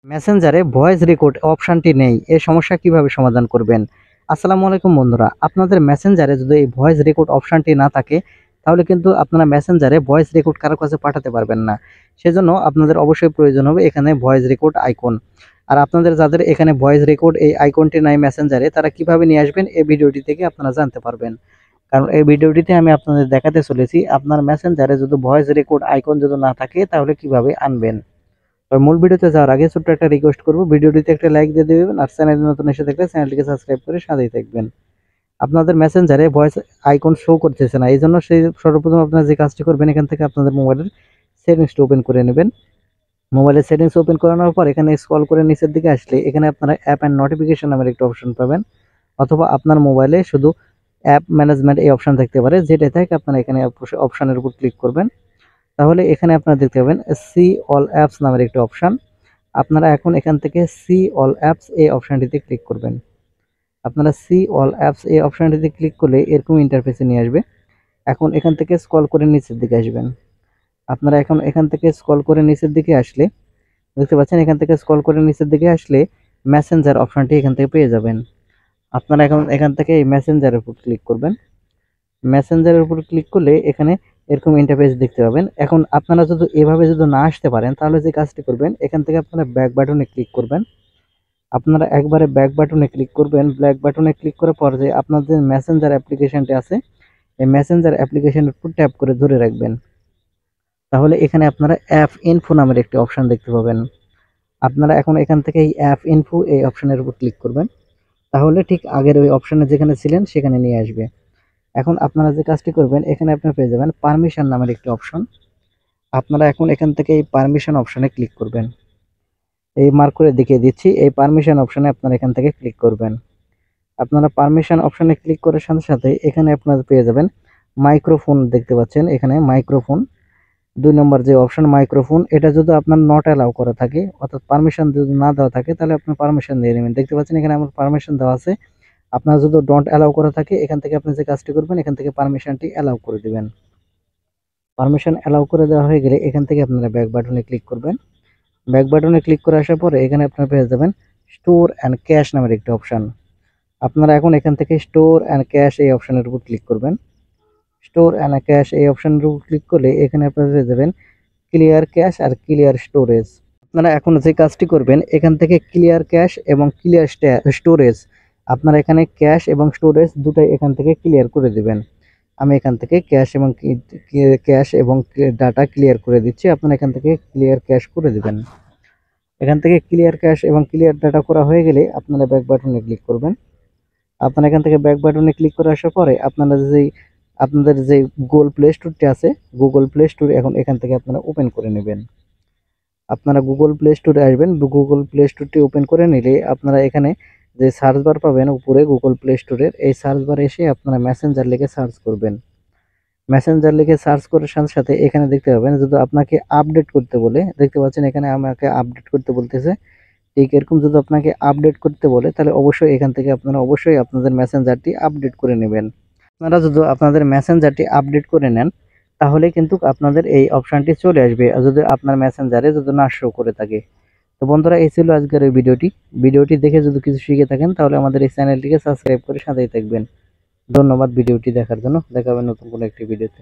মেসেঞ্জারে voice record অপশনটি নেই, এই সমস্যা কিভাবে সমাধান করবেন? আসসালামু আলাইকুম বন্ধুরা, আপনাদের মেসেঞ্জারে যদি এই ভয়েস রেকর্ড অপশনটি না থাকে তাহলে কিন্তু আপনারা মেসেঞ্জারে ভয়েস রেকর্ড কারো কাছে পাঠাতে পারবেন না। সেজন্য আপনাদের অবশ্যই প্রয়োজন হবে এখানে ভয়েস রেকর্ড আইকন। আর আপনাদের যাদের এখানে ভয়েস রেকর্ড এই আইকনটি নাই মেসেঞ্জারে, তারা কিভাবে নিয়ে আসবেন এই ভিডিওটি থেকে আপনারা জানতে পারবেন। কারণ এই ভিডিওটিতে আমি আপনাদের দেখাতে চলেছি আপনার মেসেঞ্জারে যদি ভয়েস রেকর্ড আইকন যদি না থাকে তাহলে কিভাবে আনবেন। তবে মূল ভিডিওতে যাওয়ার আগে ছোট্ট একটা রিকোয়েস্ট করব, ভিডিওটিতে একটা লাইক দিয়ে দেবেন আর চ্যানেলে নতুন এসে থাকলে চ্যানেলটিকে সাবস্ক্রাইব করে সাথেই থাকবেন। আপনাদের মেসেঞ্জারে ভয়েস আইকন শো করতেছে না, এই জন্য সেই সর্বপ্রথম আপনারা যে কাজটি করবেন, এখান থেকে আপনাদের মোবাইলের সেটিংসটা ওপেন করে নেবেন। মোবাইলের সেটিংস ওপেন করানোর পর এখানে স্ক্রল করে নিচের দিকে আসলে এখানে আপনারা অ্যাপ অ্যান্ড নোটিফিকেশন নামের একটা অপশন পাবেন, অথবা আপনার মোবাইলে শুধু অ্যাপ ম্যানেজমেন্ট এই অপশন থাকতে পারে, যেটা থাকে আপনারা এখানে অপশনের উপর ক্লিক করবেন। তাহলে এখানে আপনারা দেখতে পাবেন সি অল অ্যাপস নামের একটা অপশন। আপনারা এখন এখান থেকে সি অল অ্যাপস এই অপশনটিতে ক্লিক করবেন। আপনারা সি অল অ্যাপস এই অপশনটিতে ক্লিক করলে এরকম ইন্টারফেসে নিয়ে আসবে। এখন এখান থেকে স্ক্রল করে নিচের দিকে আসবেন। আপনারা এখন এখান থেকে স্ক্রল করে নিচের দিকে আসলে দেখতে পাচ্ছেন, এখান থেকে স্ক্রল করে নিচের দিকে আসলে মেসেঞ্জার অপশনটি এখান থেকে পেয়ে যাবেন। আপনারা এখন এখান থেকে এই মেসেঞ্জারের উপর ক্লিক করবেন। মেসেঞ্জারের উপর ক্লিক করলে এখানে এরকম ইন্টারফেস দেখতে পাবেন। এখন আপনারা যদি এভাবে যদি না আসতে পারেন তাহলে যে কাজটি করবেন, এখান থেকে আপনারা ব্যাক বাটনে ক্লিক করবেন। আপনারা একবারে ব্যাক বাটনে ক্লিক করবেন। ব্যাক বাটনে ক্লিক করার পর যে আপনার যে মেসেঞ্জার অ্যাপ্লিকেশনটি আছে এই মেসেঞ্জার অ্যাপ্লিকেশনের উপর ট্যাপ করে ধরে রাখবেন। তাহলে এখানে আপনারা অ্যাপ ইনফো নামের একটি অপশন দেখতে পাবেন। আপনারা এখন এখান থেকে এই অ্যাপ ইনফো এই অপশনের উপর ক্লিক করবেন। তাহলে ঠিক আগের ওই অপশনে যেখানে ছিলেন সেখানে নিয়ে আসবে। এখন আপনারা যে কাজটি করবেন, এখানে আপনারা পেয়ে যাবেন পারমিশন নামের একটি অপশন। আপনারা এখন এখান থেকে এই পারমিশন অপশনে ক্লিক করবেন। এই মার্ক করে দেখিয়ে দিচ্ছি, এই পারমিশন অপশনে আপনারা এখান থেকে ক্লিক করবেন। আপনারা পারমিশন অপশনে ক্লিক করার সাথে সাথে এখানে আপনারা পেয়ে যাবেন মাইক্রোফোন দেখতে পাচ্ছেন। এখানে মাইক্রোফোন 2 নম্বর যে অপশন মাইক্রোফোন, এটা যদি আপনার নট অ্যালাউ করা থাকে অর্থাৎ পারমিশন যদি না দেওয়া থাকে তাহলে আপনি পারমিশন দিয়ে নেবেন। দেখতে পাচ্ছেন এখানে আমার পারমিশন দেওয়া আছে। আপনার যদি ডোন্ট অ্যালাউ করা থাকে এখান থেকে আপনি যে কাজটি করবেন, এখান থেকে পারমিশনটি অ্যালাউ করে দিবেন। পারমিশন অ্যালাউ করে দেওয়া হয়ে গেলে এখান থেকে আপনারা ব্যাক বাটনে ক্লিক করবেন। ব্যাক বাটনে ক্লিক করে আসার পরে এখানে আপনারা পেয়ে যাবেন স্টোর অ্যান্ড ক্যাশ নামের একটি অপশন। আপনারা এখন এখান থেকে স্টোর অ্যান্ড ক্যাশ এই অপশনের উপর ক্লিক করবেন। স্টোর অ্যান্ড ক্যাশ এই অপশনের উপর ক্লিক করলে এখানে আপনারা পেয়ে যাবেন ক্লিয়ার ক্যাশ আর ক্লিয়ার স্টোরেজ। আপনারা এখন যে কাজটি করবেন, এখান থেকে ক্লিয়ার ক্যাশ এবং ক্লিয়ার স্টোরেজ আপনারা এখানে ক্যাশ এবং স্টোরেজ দুটাই এখান থেকে ক্লিয়ার করে দিবেন। আমি এখান থেকে ক্যাশ এবং ডাটা ক্লিয়ার করে দিচ্ছি। আপনারা এখান থেকে ক্লিয়ার ক্যাশ করে দিবেন। এখান থেকে ক্লিয়ার ক্যাশ এবং ক্লিয়ার ডাটা করা হয়ে গেলে আপনারা ব্যাক বাটনে ক্লিক করবেন। আপনারা এখান থেকে ব্যাক বাটনে ক্লিক করে আসার পরে আপনাদের যে গুগল প্লে স্টোরটি আছে, গুগল প্লে স্টোর এখন এখান থেকে আপনারা ওপেন করে নেবেন। আপনারা গুগল প্লে স্টোরে আসবেন। গুগল প্লে স্টোরটি ওপেন করে নিলে আপনারা এখানে যে সার্চ বার পাবেন উপরে গুগল প্লে স্টোরের, এই সার্চ বারে এসে আপনারা মেসেঞ্জার লিখে সার্চ করবেন। মেসেঞ্জার লিখে সার্চ করার সাথে সাথে এখানে দেখতে পাবেন যদি আপনাকে আপডেট করতে বলে, দেখতে পাচ্ছেন এখানে আমাকে আপডেট করতে বলতেছে। ঠিক এরকম যদি আপনাকে আপডেট করতে বলে তাহলে অবশ্যই এখান থেকে আপনারা অবশ্যই আপনাদের মেসেঞ্জারটি আপডেট করে নেবেন। আপনারা যদি আপনাদের মেসেঞ্জারটি আপডেট করে নেন তাহলে কিন্তু আপনাদের এই অপশনটি চলে আসবে, যদি আপনার মেসেঞ্জারে যদি না শো করে থাকে। তো বন্ধুরা, এই ছিল আজকের এই ভিডিওটি দেখে যদি কিছু শিখে থাকেন তাহলে আমাদের এই চ্যানেলটিকে সাবস্ক্রাইব করে সাথেই থাকবেন। ধন্যবাদ ভিডিওটি দেখার জন্য। দেখা হবে নতুন কোনো একটি ভিডিওতে।